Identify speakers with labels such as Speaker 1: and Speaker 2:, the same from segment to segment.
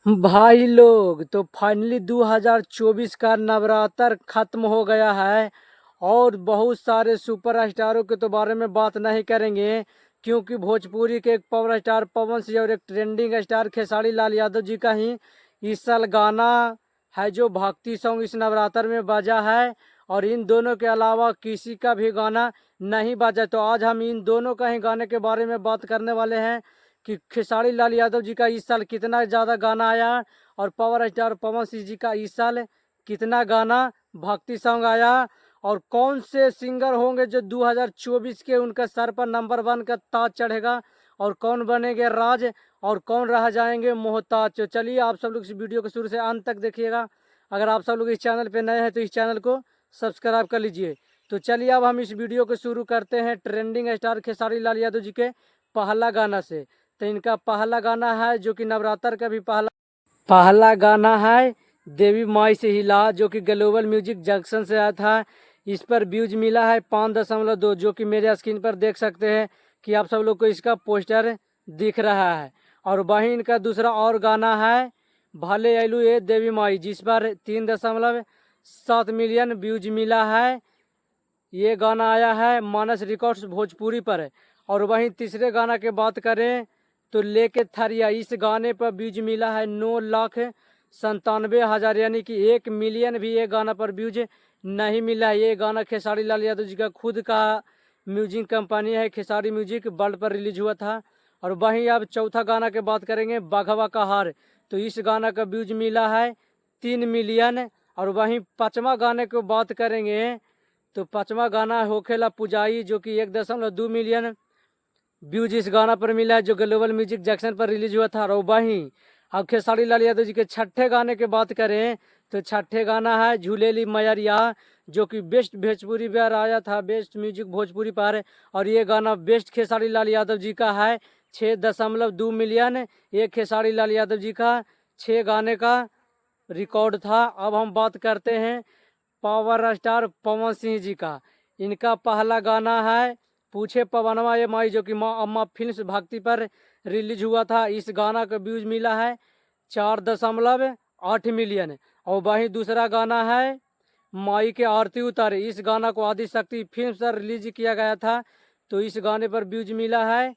Speaker 1: भाई लोग तो फाइनली 2024 का नवरात्र खत्म हो गया है और बहुत सारे सुपर स्टारों के तो बारे में बात नहीं करेंगे क्योंकि भोजपुरी के एक पावर स्टार पवन सिंह और एक ट्रेंडिंग स्टार खेसारी लाल यादव जी का ही इस साल गाना है जो भक्ति सॉन्ग इस नवरात्र में बजा है और इन दोनों के अलावा किसी का भी गाना नहीं बजा। तो आज हम इन दोनों का ही गाने के बारे में बात करने वाले हैं कि खेसारी लाल यादव जी का इस साल कितना ज़्यादा गाना आया और पावर स्टार पवन सिंह जी का इस साल कितना गाना भक्ति सॉन्ग आया और कौन से सिंगर होंगे जो 2024 के उनका सर पर नंबर 1 का ताज चढ़ेगा और कौन बनेंगे राज और कौन रह जाएंगे मोहताज। तो चलिए आप सब लोग इस वीडियो को शुरू से अंत तक देखिएगा। अगर आप सब लोग इस चैनल पे नए हैं तो इस चैनल को सब्सक्राइब कर लीजिए। तो चलिए अब हम इस वीडियो को शुरू करते हैं ट्रेंडिंग स्टार खेसारी लाल यादव जी के पहला गाना से। तो इनका पहला गाना है जो कि नवरात्र का भी पहला गाना है देवी माई से हिला, जो कि ग्लोबल म्यूजिक जंक्शन से आया था। इस पर व्यूज मिला है 5.2, जो कि मेरे स्क्रीन पर देख सकते हैं कि आप सब लोग को इसका पोस्टर दिख रहा है। और वहीं इनका दूसरा और गाना है भले एलू ए देवी माई, जिस पर 3.7 मिलियन व्यूज मिला है। ये गाना आया है मानस रिकॉर्ड्स भोजपुरी पर। और वहीं तीसरे गाना की बात करें तो लेके थरिया, इस गाने पर व्यूज मिला है 9,97,000, यानी कि 1 मिलियन भी ये गाना पर व्यूज नहीं मिला है। ये गाना खेसारी लाल यादव जी का खुद का म्यूजिक कंपनी है खेसारी म्यूजिक वर्ल्ड पर रिलीज हुआ था। और वहीं अब चौथा गाना की बात करेंगे बाघवा का हार, तो इस गाना का व्यूज मिला है 3 मिलियन। और वहीं पाँचवा गाने की बात करेंगे तो पाँचवा गाना होखेला पुजाई, जो कि 1.2 मिलियन व्यूज इस गाना पर मिला है, जो ग्लोबल म्यूजिक जंक्शन पर रिलीज हुआ था। और वहीं अब खेसारी लाल यादव जी के छठे गाने की बात करें तो छठे गाना है झूलेली मैरिया, जो कि बेस्ट भोजपुरी पर आया था, बेस्ट म्यूजिक भोजपुरी पर। और ये गाना बेस्ट खेसारी लाल यादव जी का है, 6.2 मिलियन ये खेसारी लाल यादव जी का 6 गाने का रिकॉर्ड था। अब हम बात करते हैं पावर स्टार पवन सिंह जी का। इनका पहला गाना है पूछे पवनवा ये माई, जो कि माँ अम्मा फिल्म भक्ति पर रिलीज हुआ था। इस गाना का व्यूज मिला है 4.8 मिलियन। और वहीं दूसरा गाना है माई के आरती उतारे, इस गाना को आदिशक्ति फिल्म से रिलीज किया गया था। तो इस गाने पर व्यूज मिला है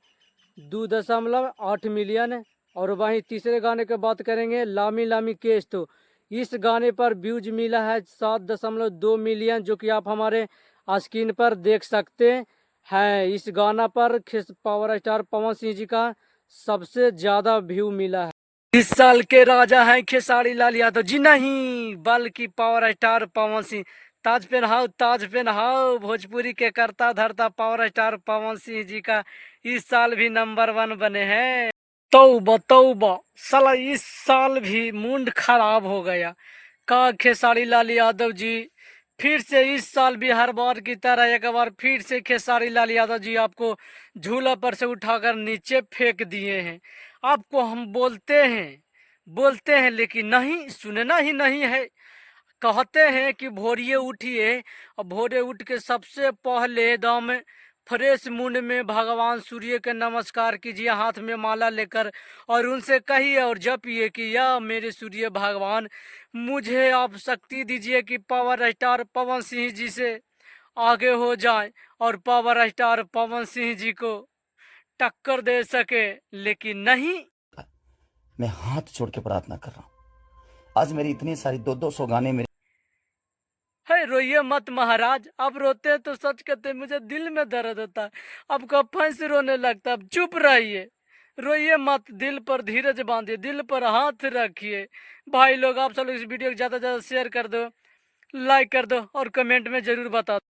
Speaker 1: 2.8 मिलियन। और वहीं तीसरे गाने की बात करेंगे लामी लामी केस, तो इस गाने पर व्यूज मिला है 7.2 मिलियन, जो कि आप हमारे स्क्रीन पर देख सकते हैं। इस गाना पर पावर स्टार पवन सिंह जी का सबसे ज्यादा व्यू मिला है। इस साल के राजा हैं खेसारी लाल यादव जी नहीं बल्कि पावर स्टार पवन सिंह। ताज पहनाओ ताज पहनाओ, भोजपुरी के करता धरता पावर स्टार पवन सिंह जी का इस साल भी नंबर 1 बने हैं। तौबा तौबा, साला इस साल भी मूड खराब हो गया का खेसारी लाल यादव जी फिर से इस साल भी हर बार की तरह एक बार फिर से खेसारी लाल यादव जी आपको झूला पर से उठाकर नीचे फेंक दिए हैं। आपको हम बोलते हैं लेकिन नहीं सुनना ही नहीं है। कहते हैं कि भोरिए उठिए और भोरे उठ के सबसे पहले एकदम फ्रेश मूड में भगवान सूर्य के नमस्कार कीजिए हाथ में माला लेकर और उनसे कहिए और जपिए कि या मेरे सूर्य भगवान मुझे आप शक्ति दीजिए कि पावर स्टार पवन सिंह जी से आगे हो जाए और पावर स्टार पवन सिंह जी को टक्कर दे सके। लेकिन नहीं,
Speaker 2: मैं हाथ छोड़ के प्रार्थना कर रहा हूं। आज मेरी इतनी सारी 200 गाने मेरे
Speaker 1: है रोइए मत महाराज, अब रोते हैं तो सच कहते मुझे दिल में दर्द होता है, अब कफन से रोने लगता है। अब चुप रहिए, रोइए मत, दिल पर धीरज बांधिए, दिल पर हाथ रखिए। भाई लोग आप सब लोग इस वीडियो को ज़्यादा से ज़्यादा शेयर कर दो, लाइक कर दो और कमेंट में ज़रूर बता दो।